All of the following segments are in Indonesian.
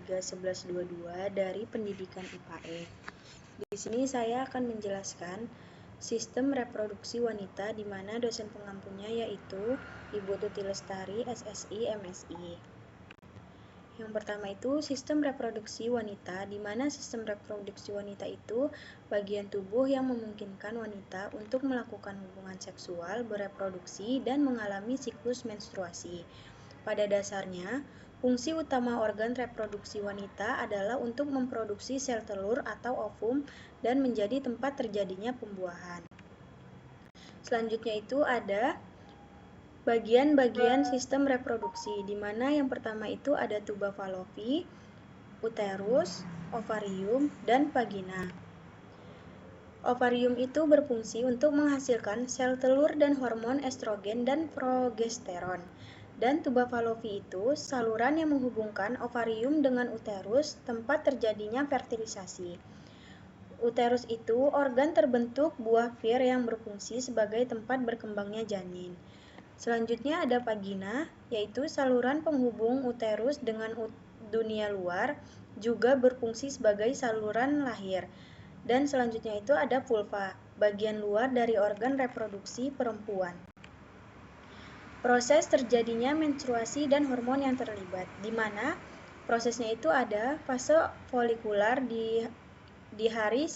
3.11.22 dari Pendidikan IPA-E. Di sini saya akan menjelaskan sistem reproduksi wanita di mana dosen pengampunya yaitu Ibu Tuti Lestari, SSI, MSI. Yang pertama itu sistem reproduksi wanita, di mana sistem reproduksi wanita itu bagian tubuh yang memungkinkan wanita untuk melakukan hubungan seksual, bereproduksi, dan mengalami siklus menstruasi. Pada dasarnya, fungsi utama organ reproduksi wanita adalah untuk memproduksi sel telur atau ovum dan menjadi tempat terjadinya pembuahan. Selanjutnya itu ada bagian-bagian sistem reproduksi, di mana yang pertama itu ada tuba falopi, uterus, ovarium, dan vagina. Ovarium itu berfungsi untuk menghasilkan sel telur dan hormon estrogen dan progesteron. Dan tuba falopi itu saluran yang menghubungkan ovarium dengan uterus, tempat terjadinya fertilisasi. Uterus itu organ terbentuk buah pir yang berfungsi sebagai tempat berkembangnya janin. Selanjutnya ada vagina, yaitu saluran penghubung uterus dengan dunia luar, juga berfungsi sebagai saluran lahir. Dan selanjutnya itu ada vulva, bagian luar dari organ reproduksi perempuan. Proses terjadinya menstruasi dan hormon yang terlibat, di mana prosesnya itu ada fase folikular di hari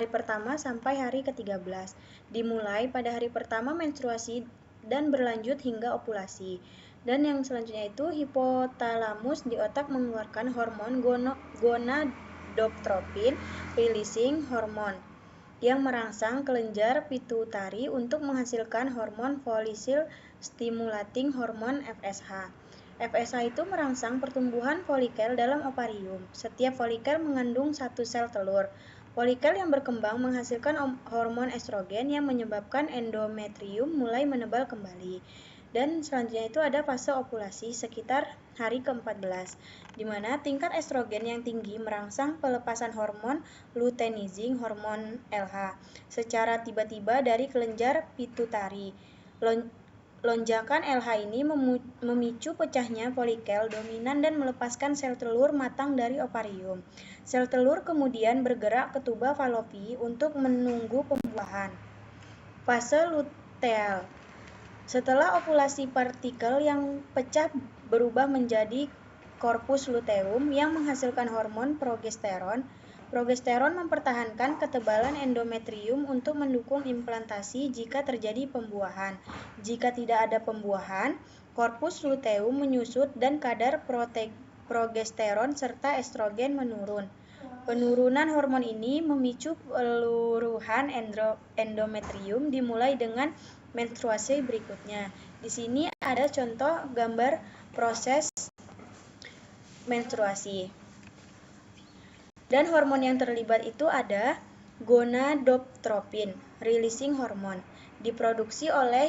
pertama sampai hari ke-13. Dimulai pada hari pertama menstruasi dan berlanjut hingga ovulasi. Dan yang selanjutnya itu hipotalamus di otak mengeluarkan hormon gonadotropin releasing hormone yang merangsang kelenjar pituitari untuk menghasilkan hormon follicle stimulating hormone FSH. FSH itu merangsang pertumbuhan folikel dalam ovarium. Setiap folikel mengandung satu sel telur. Folikel yang berkembang menghasilkan hormon estrogen yang menyebabkan endometrium mulai menebal kembali. Dan selanjutnya itu ada fase ovulasi sekitar hari ke-14, di mana tingkat estrogen yang tinggi merangsang pelepasan hormon luteinizing hormon LH secara tiba-tiba dari kelenjar pituitari. Lonjakan LH ini memicu pecahnya folikel dominan dan melepaskan sel telur matang dari ovarium. Sel telur kemudian bergerak ke tuba falopi untuk menunggu pembuahan. Fase luteal. Setelah ovulasi, partikel yang pecah berubah menjadi korpus luteum yang menghasilkan hormon progesteron. Progesteron mempertahankan ketebalan endometrium untuk mendukung implantasi jika terjadi pembuahan. Jika tidak ada pembuahan, korpus luteum menyusut dan kadar progesteron serta estrogen menurun. Penurunan hormon ini memicu peluruhan endometrium dimulai dengan menstruasi berikutnya. Di sini ada contoh gambar proses menstruasi. Dan hormon yang terlibat itu ada gonadotropin releasing hormone, diproduksi oleh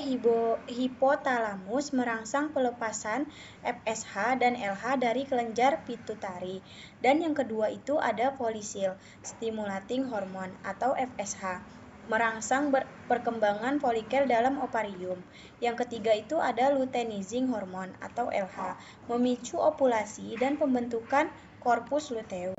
hipotalamus merangsang pelepasan FSH dan LH dari kelenjar pituitari. Dan yang kedua itu ada follicle stimulating hormone atau FSH, merangsang perkembangan folikel dalam ovarium. Yang ketiga itu ada luteinizing hormone atau LH, memicu ovulasi dan pembentukan korpus luteum.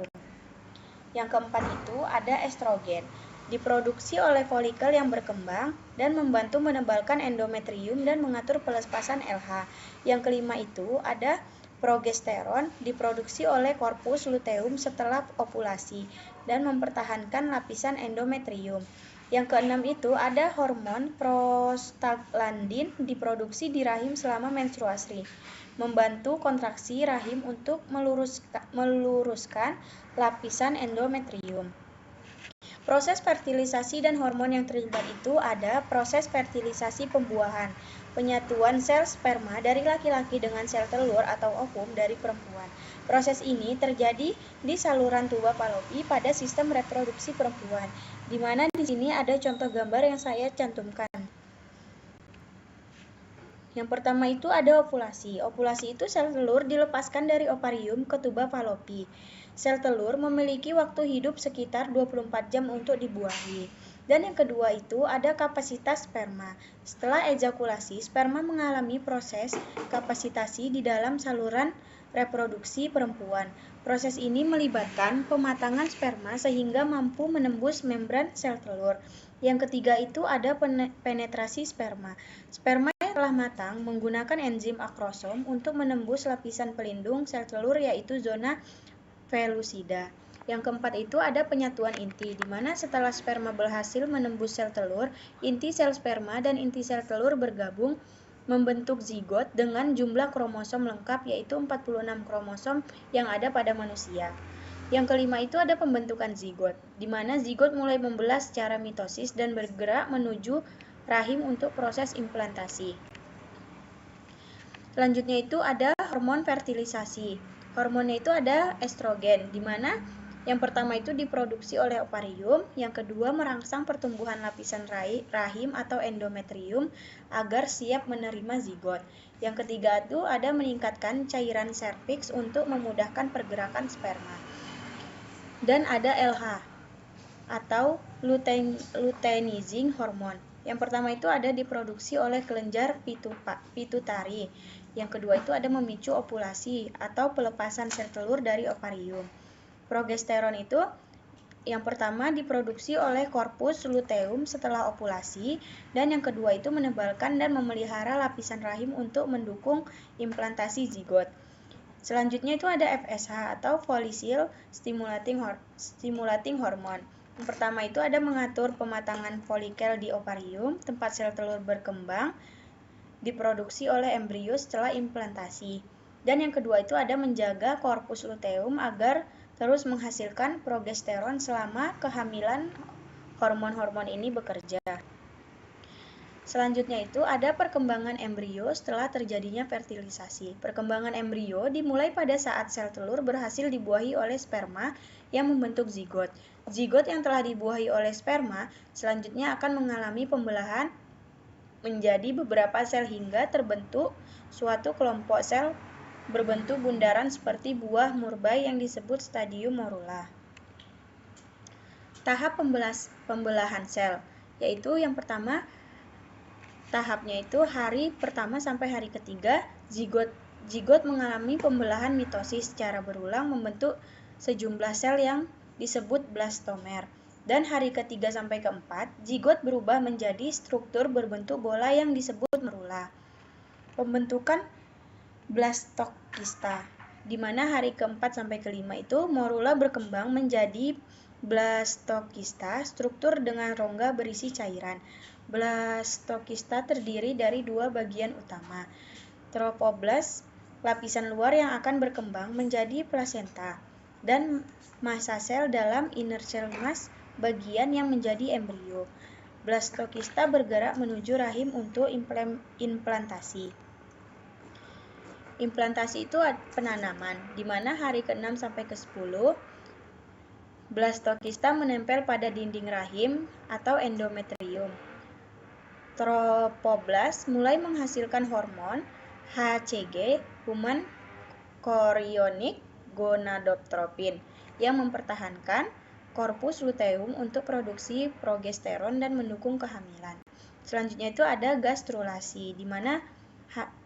Yang keempat itu ada estrogen, diproduksi oleh folikel yang berkembang dan membantu menebalkan endometrium dan mengatur pelepasan LH. Yang kelima itu ada progesteron, diproduksi oleh korpus luteum setelah ovulasi dan mempertahankan lapisan endometrium. Yang keenam itu ada hormon prostaglandin, diproduksi di rahim selama menstruasi, membantu kontraksi rahim untuk meluruskan lapisan endometrium. Proses fertilisasi dan hormon yang terlibat itu ada proses fertilisasi pembuahan, penyatuan sel sperma dari laki-laki dengan sel telur atau ovum dari perempuan. Proses ini terjadi di saluran tuba falopi pada sistem reproduksi perempuan, di mana di sini ada contoh gambar yang saya cantumkan. Yang pertama itu ada ovulasi. Ovulasi itu sel telur dilepaskan dari ovarium ke tuba falopi. Sel telur memiliki waktu hidup sekitar 24 jam untuk dibuahi. Dan yang kedua itu ada kapasitas sperma. Setelah ejakulasi, sperma mengalami proses kapasitasi di dalam saluran reproduksi perempuan. Proses ini melibatkan pematangan sperma sehingga mampu menembus membran sel telur. Yang ketiga itu ada penetrasi sperma. Sperma yang telah matang menggunakan enzim akrosom untuk menembus lapisan pelindung sel telur yaitu zona felusida. Yang keempat itu ada penyatuan inti, di mana setelah sperma berhasil menembus sel telur, inti sel sperma dan inti sel telur bergabung membentuk zigot dengan jumlah kromosom lengkap yaitu 46 kromosom yang ada pada manusia. Yang kelima itu ada pembentukan zigot, di mana zigot mulai membelah secara mitosis dan bergerak menuju rahim untuk proses implantasi. Selanjutnya itu ada hormon fertilisasi. Hormonnya itu ada estrogen, di mana yang pertama itu diproduksi oleh ovarium, yang kedua merangsang pertumbuhan lapisan rahim atau endometrium agar siap menerima zigot. Yang ketiga itu ada meningkatkan cairan serviks untuk memudahkan pergerakan sperma. Dan ada LH atau luteinizing hormone. Yang pertama itu ada diproduksi oleh kelenjar pituitari. Yang kedua itu ada memicu ovulasi atau pelepasan sel telur dari ovarium. Progesteron itu yang pertama diproduksi oleh korpus luteum setelah ovulasi, dan yang kedua itu menebalkan dan memelihara lapisan rahim untuk mendukung implantasi zigot. Selanjutnya itu ada FSH atau follicle stimulating hormone. Yang pertama itu ada mengatur pematangan folikel di ovarium, tempat sel telur berkembang, diproduksi oleh embrio setelah implantasi. Dan yang kedua itu ada menjaga korpus luteum agar terus menghasilkan progesteron selama kehamilan hormon-hormon ini bekerja. Selanjutnya itu ada perkembangan embrio setelah terjadinya fertilisasi. Perkembangan embrio dimulai pada saat sel telur berhasil dibuahi oleh sperma yang membentuk zigot. Zigot yang telah dibuahi oleh sperma selanjutnya akan mengalami pembelahan menjadi beberapa sel hingga terbentuk suatu kelompok sel berbentuk bundaran seperti buah murbei yang disebut stadium morula. Tahap pembelahan sel, yaitu yang pertama tahapnya itu hari pertama sampai hari ketiga, zigot mengalami pembelahan mitosis secara berulang membentuk sejumlah sel yang disebut blastomer. Dan hari ketiga sampai keempat, zigot berubah menjadi struktur berbentuk bola yang disebut morula. Pembentukan blastokista, di mana hari keempat sampai kelima itu morula berkembang menjadi blastokista, struktur dengan rongga berisi cairan. Blastokista terdiri dari dua bagian utama. Tropoblas, lapisan luar yang akan berkembang menjadi plasenta, dan massa sel dalam inner cell mass, bagian yang menjadi embrio. Blastokista bergerak menuju rahim untuk implantasi. Implantasi itu penanaman, di mana hari ke-6 sampai ke-10 blastokista menempel pada dinding rahim atau endometrium. Tropoblas mulai menghasilkan hormon HCG, human chorionic gonadotropin, yang mempertahankan korpus luteum untuk produksi progesteron dan mendukung kehamilan. Selanjutnya itu ada gastrulasi, di mana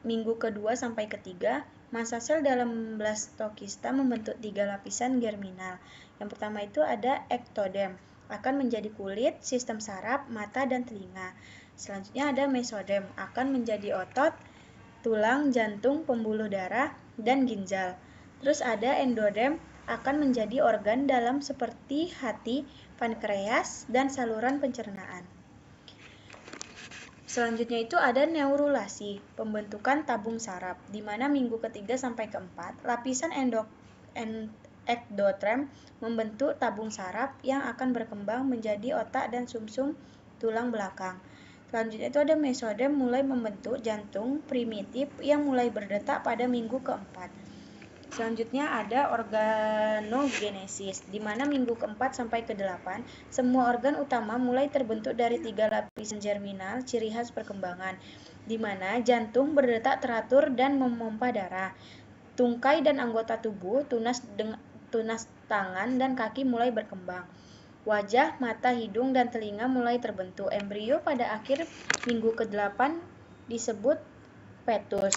minggu kedua sampai ketiga, massa sel dalam blastokista membentuk 3 lapisan germinal. Yang pertama itu ada ektodem, akan menjadi kulit, sistem saraf, mata, dan telinga. Selanjutnya ada mesodem, akan menjadi otot, tulang, jantung, pembuluh darah, dan ginjal. Terus ada endodem, akan menjadi organ dalam seperti hati, pankreas, dan saluran pencernaan. Selanjutnya itu ada neurulasi, pembentukan tabung saraf, di mana minggu ketiga sampai keempat, lapisan ektoderm membentuk tabung saraf yang akan berkembang menjadi otak dan sumsum tulang belakang. Selanjutnya itu ada mesodem, mulai membentuk jantung primitif yang mulai berdetak pada minggu keempat. Selanjutnya ada organogenesis, di mana minggu ke-4 sampai ke-8, semua organ utama mulai terbentuk dari 3 lapisan germinal, ciri khas perkembangan, di mana jantung berdetak teratur dan memompa darah. Tungkai dan anggota tubuh, tunas tangan dan kaki mulai berkembang. Wajah, mata, hidung, dan telinga mulai terbentuk. Embrio pada akhir minggu ke-8 disebut fetus.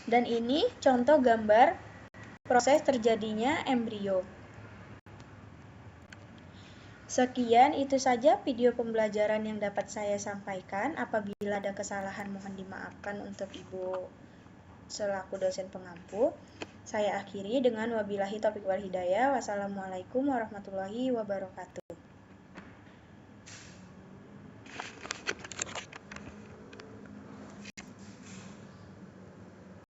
Dan ini contoh gambar proses terjadinya embrio. Sekian, itu saja video pembelajaran yang dapat saya sampaikan. Apabila ada kesalahan mohon dimaafkan untuk Ibu selaku dosen pengampu. Saya akhiri dengan wabillahi taufiq wal hidayah. Wassalamualaikum warahmatullahi wabarakatuh.